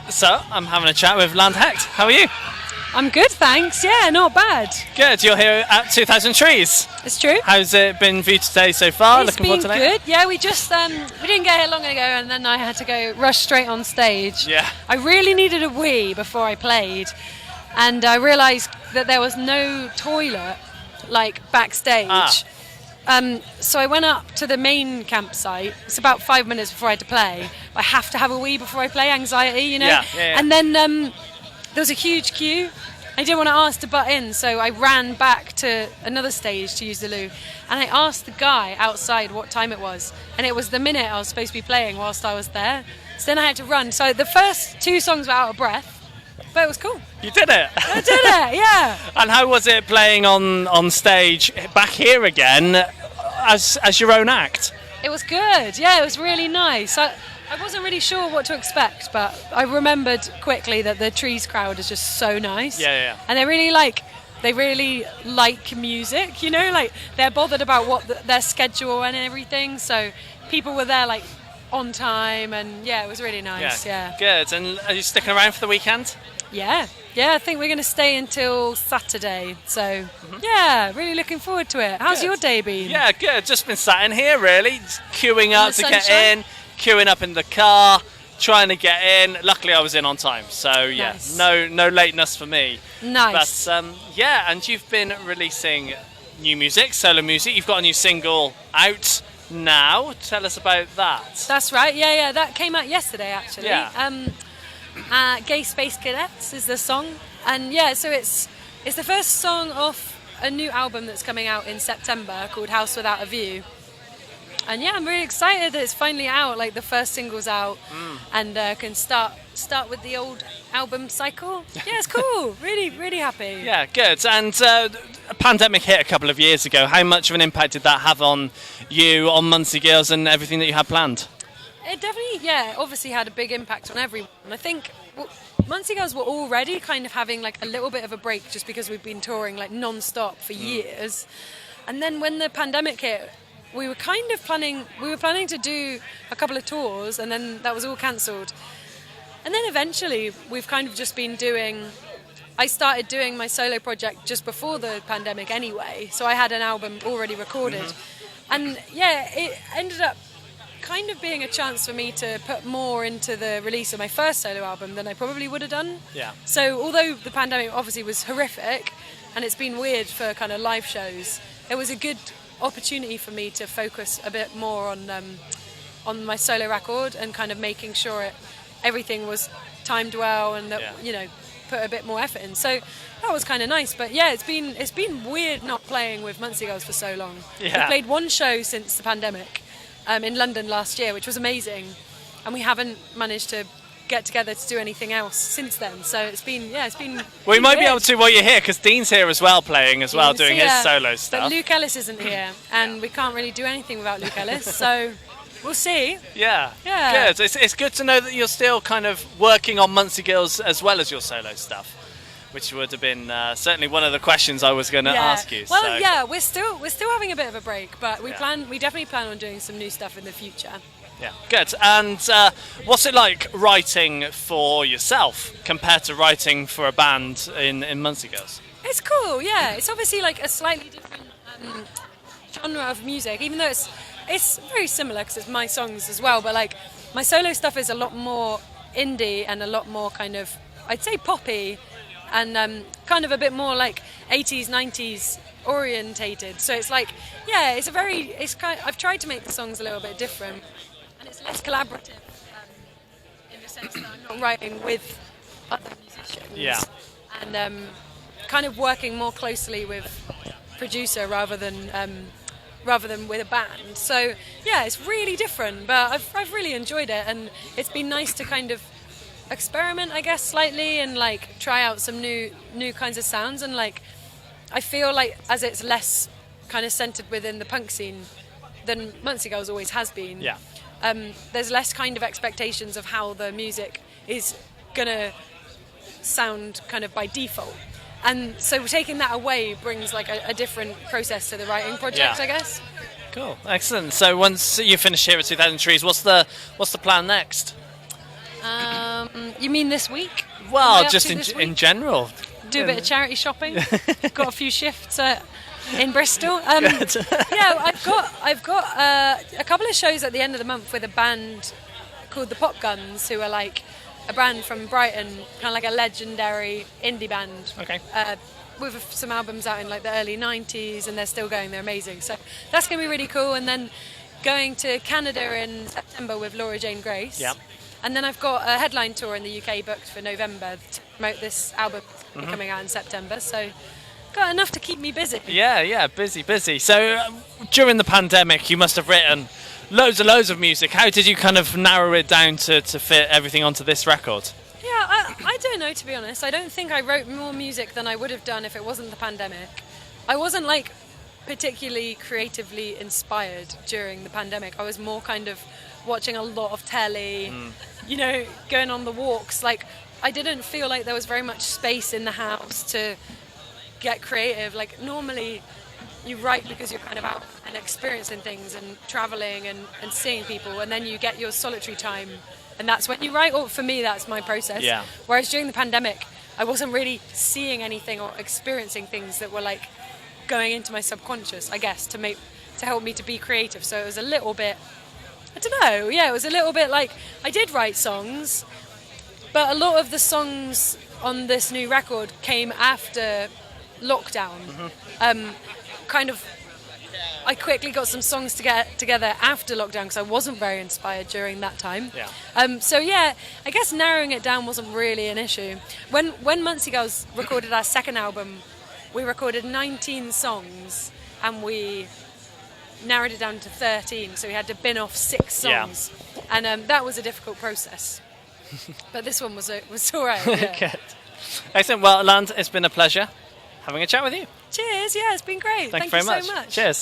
So, I'm having a chat with Lande Hekt. How are you? I'm good, thanks. Yeah, not bad. Good. You're here at 2000 Trees. It's true. How's it been for you today so far? It's Looking been forward to later? good. Yeah, we didn't get here long ago, and then I had to go rush straight on stage. Yeah. I really needed a wee before I played, and I realised that there was no toilet backstage. So I went up to the main campsite. It's about 5 minutes before I had to play. I have to have a wee before I play, anxiety, you know. Yeah. And then there was a huge queue. I didn't want to ask to butt in, so I ran back to another stage to use the loo. And I asked the guy outside what time it was, and it was the minute I was supposed to be playing whilst I was there. So then I had to run. So the first two songs were out of breath, but it was cool. You did it. I did it, yeah. And how was it playing on stage back here again as your own act? It was good. Yeah, it was really nice. I wasn't really sure what to expect, but I remembered quickly that the Trees crowd is just so nice. Yeah. And they really like music, you know, like they're bothered about what their schedule and everything. So people were there like on time, and yeah, it was really nice. Yeah. Good. And are you sticking around for the weekend? Yeah, I think we're going to stay until Saturday. So yeah, really looking forward to it. How's Good. your day been? Yeah, good. Just been sat in here really, just queuing up to get sunshine? in, queuing up in the car, trying to get in. Luckily I was in on time, so yeah, Nice. no lateness for me. Nice. But yeah, and you've been releasing new music, solo music. You've got a new single out now. Tell us about that. That's right. Yeah. That came out yesterday, actually. Yeah. Gay Space Cadets is the song, and yeah, so it's the first song off a new album that's coming out in September called House Without a View. And yeah, I'm really excited that it's finally out. Like the first single's out, and can start with the old album cycle. Yeah, it's cool. really happy. Yeah, good. And a pandemic hit a couple of years ago. How much of an impact did that have on you, on Muncie Girls, and everything that you had planned? It definitely, obviously had a big impact on everyone. I think Muncie Girls were already kind of having like a little bit of a break just because we've been touring like non-stop for years. And then when the pandemic hit, we were planning to do a couple of tours, and then that was all cancelled. And then eventually we've kind of just been I started doing my solo project just before the pandemic anyway, so I had an album already recorded. And yeah, it ended up kind of being a chance for me to put more into the release of my first solo album than I probably would have done. Yeah. So although the pandemic obviously was horrific and it's been weird for kind of live shows, it was a good opportunity for me to focus a bit more on my solo record and kind of making sure everything was timed well and that put a bit more effort in. So that was kind of nice. But yeah, it's been weird not playing with Muncie Girls for so long. Yeah. We played one show since the pandemic in London last year, which was amazing, and we haven't managed to get together to do anything else since then. So it's been. We might be able to while you're here, because Dean's here as well, playing as well, doing his solo stuff. But Luke Ellis isn't here, and we can't really do anything without Luke Ellis. So we'll see. Yeah. Yeah. Good. It's good to know that you're still kind of working on Muncie Girls as well as your solo stuff, which would have been certainly one of the questions I was going to ask you. Well, so. yeah, we're still having a bit of a break, but we definitely plan on doing some new stuff in the future. Yeah, good. And what's it like writing for yourself compared to writing for a band in Muncie Girls? It's cool, yeah. It's obviously like a slightly different genre of music, even though it's very similar because it's my songs as well. But like my solo stuff is a lot more indie and a lot more kind of, I'd say, poppy, and kind of a bit more like 80s, 90s orientated. So it's like, yeah, I've tried to make the songs a little bit different. And it's less collaborative in the sense that I'm not writing with other musicians. Yeah. And kind of working more closely with producer rather than with a band. So yeah, it's really different, but I've really enjoyed it, and it's been nice to kind of experiment, I guess, slightly, and like try out some new kinds of sounds. And like I feel like as it's less kind of centered within the punk scene than Muncie Girls always has been. Yeah. There's less kind of expectations of how the music is gonna sound kind of by default, and so taking that away brings like a different process to the writing project, I guess. Cool, excellent. So once you finish here at 2000 Trees, what's the plan next? You mean this week? Well, Am I up just to this in week? general. Do a bit of charity shopping. Got a few shifts in Bristol. Yeah, I've got a couple of shows at the end of the month with a band called the Pop Guns, who are like a band from Brighton, kind of like a legendary indie band. Okay. With some albums out in like the early 90s, and they're still going. They're amazing. So that's going to be really cool. And then going to Canada in September with Laura Jane Grace. Yeah. And then I've got a headline tour in the UK booked for November to promote this album coming out in September. So got enough to keep me busy. Yeah, busy. So during the pandemic, you must have written loads of music. How did you kind of narrow it down to fit everything onto this record? Yeah, I don't know, to be honest. I don't think I wrote more music than I would have done if it wasn't the pandemic. I wasn't like particularly creatively inspired during the pandemic. I was more kind of watching a lot of telly, going on the walks. Like, I didn't feel like there was very much space in the house to get creative. Like, normally you write because you're kind of out and experiencing things and traveling and seeing people, and then you get your solitary time, and that's when you write. Or for me, that's my process. Yeah. Whereas during the pandemic, I wasn't really seeing anything or experiencing things that were like going into my subconscious, I guess, to help me to be creative. So it was a little bit, I don't know, it was a little bit like, I did write songs, but a lot of the songs on this new record came after lockdown. I quickly got some songs to get together after lockdown because I wasn't very inspired during that time. Yeah. I guess narrowing it down wasn't really an issue. When Muncie Girls recorded our second album, we recorded 19 songs and we narrowed it down to 13, so we had to bin off 6 songs. Yeah. And that was a difficult process. But this one was all right. Yeah. Good. Excellent. Well, Lande, it's been a pleasure having a chat with you. Cheers. Yeah, it's been great. Thank you very much. So much. Cheers.